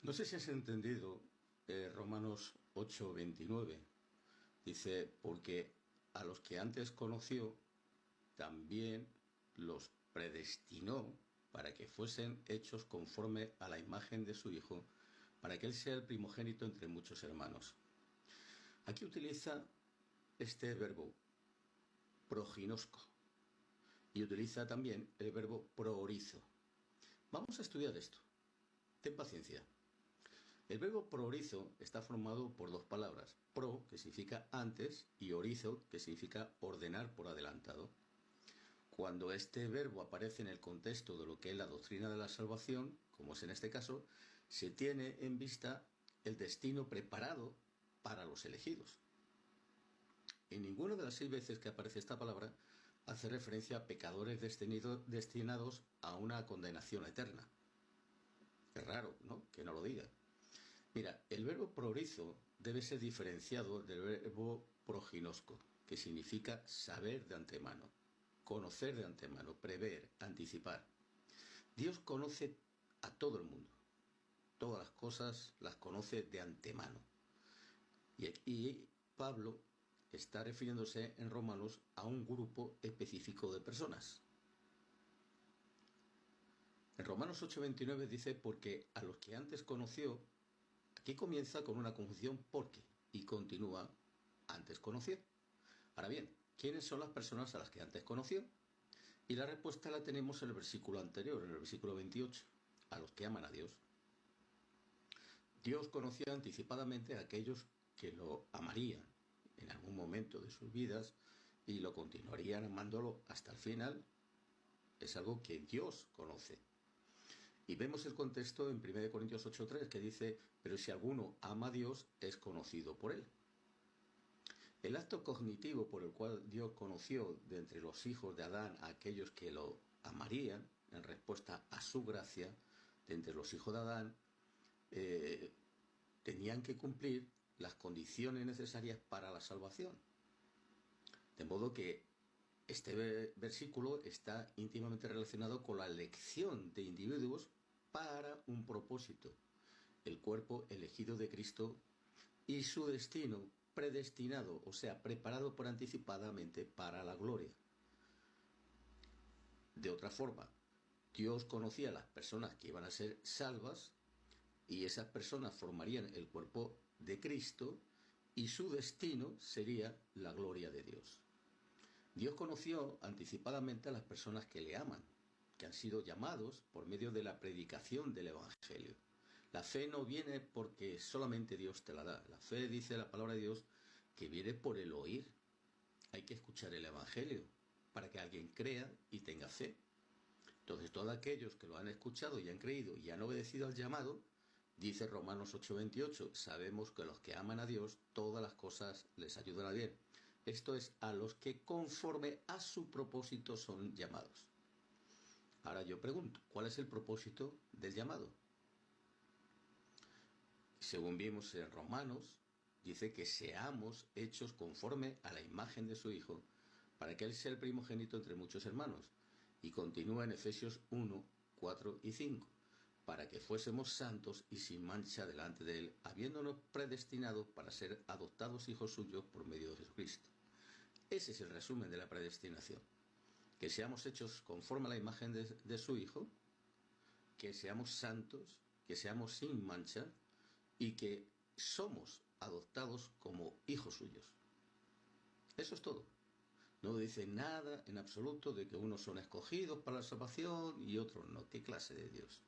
No sé si has entendido Romanos 8:29. Dice, porque a los que antes conoció, también los predestinó para que fuesen hechos conforme a la imagen de su Hijo, para que Él sea el primogénito entre muchos hermanos. Aquí utiliza este verbo proginosco y utiliza también el verbo proorizo. Vamos a estudiar esto. Ten paciencia. El verbo proorizo está formado por dos palabras, pro, que significa antes, y orizo, que significa ordenar por adelantado. Cuando este verbo aparece en el contexto de lo que es la doctrina de la salvación, como es en este caso, se tiene en vista el destino preparado para los elegidos. En ninguna de las 6 veces que aparece esta palabra hace referencia a pecadores destinados a una condenación eterna. Es raro, ¿no?, que no lo diga. Mira, el verbo proorizo debe ser diferenciado del verbo proginosco, que significa saber de antemano, conocer de antemano, prever, anticipar. Dios conoce a todo el mundo. Todas las cosas las conoce de antemano. Y aquí Pablo está refiriéndose en Romanos a un grupo específico de personas. En Romanos 8:29 dice, porque a los que antes conoció. Aquí comienza con una conjunción porque y continúa antes conoció. Ahora bien, ¿quiénes son las personas a las que antes conoció? Y la respuesta la tenemos en el versículo anterior, en el versículo 28, a los que aman a Dios. Dios conocía anticipadamente a aquellos que lo amarían en algún momento de sus vidas y lo continuarían amándolo hasta el final. Es algo que Dios conoce. Y vemos el contexto en 1 Corintios 8:3, que dice, pero si alguno ama a Dios, es conocido por él. El acto cognitivo por el cual Dios conoció de entre los hijos de Adán a aquellos que lo amarían, en respuesta a su gracia, de entre los hijos de Adán, tenían que cumplir las condiciones necesarias para la salvación. De modo que este versículo está íntimamente relacionado con la elección de individuos para un propósito, el cuerpo elegido de Cristo y su destino predestinado, o sea, preparado por anticipadamente para la gloria. De otra forma, Dios conocía a las personas que iban a ser salvas y esas personas formarían el cuerpo de Cristo y su destino sería la gloria de Dios. Dios conoció anticipadamente a las personas que le aman, que han sido llamados por medio de la predicación del Evangelio. La fe no viene porque solamente Dios te la da. La fe, dice la palabra de Dios, que viene por el oír. Hay que escuchar el Evangelio para que alguien crea y tenga fe. Entonces, todos aquellos que lo han escuchado y han creído y han obedecido al llamado, dice Romanos 8:28, sabemos que los que aman a Dios, todas las cosas les ayudan a bien. Esto es, a los que conforme a su propósito son llamados. Ahora yo pregunto, ¿cuál es el propósito del llamado? Según vimos en Romanos, dice que seamos hechos conforme a la imagen de su Hijo, para que Él sea el primogénito entre muchos hermanos. Y continúa en Efesios 1, 4 y 5, para que fuésemos santos y sin mancha delante de Él, habiéndonos predestinado para ser adoptados hijos suyos por medio de Jesucristo. Ese es el resumen de la predestinación. Que seamos hechos conforme a la imagen de su Hijo, que seamos santos, que seamos sin mancha y que somos adoptados como hijos suyos. Eso es todo. No dice nada en absoluto de que unos son escogidos para la salvación y otros no. ¿Qué clase de Dios?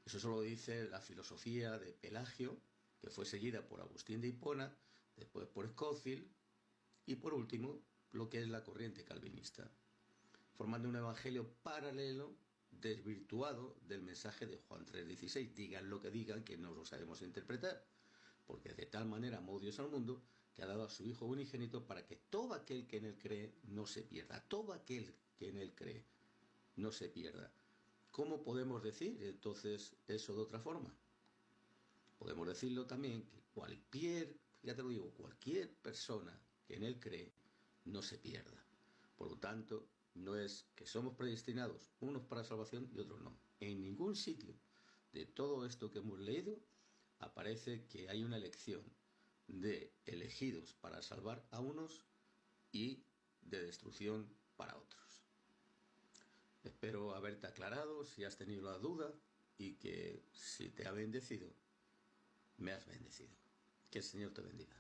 Eso solo dice la filosofía de Pelagio, que fue seguida por Agustín de Hipona, después por Scofield y por último lo que es la corriente calvinista, formando un evangelio paralelo, desvirtuado del mensaje de Juan 3:16. Digan lo que digan, que no lo sabemos interpretar, porque de tal manera amó Dios al mundo que ha dado a su Hijo unigénito para que todo aquel que en Él cree no se pierda. Todo aquel que en Él cree no se pierda. ¿Cómo podemos decir entonces eso de otra forma? Podemos decirlo también que cualquier persona que en Él cree no se pierda. Por lo tanto, no es que somos predestinados unos para salvación y otros no. En ningún sitio de todo esto que hemos leído, aparece que hay una elección de elegidos para salvar a unos y de destrucción para otros. Espero haberte aclarado si has tenido la duda y que si te ha bendecido, me has bendecido. Que el Señor te bendiga.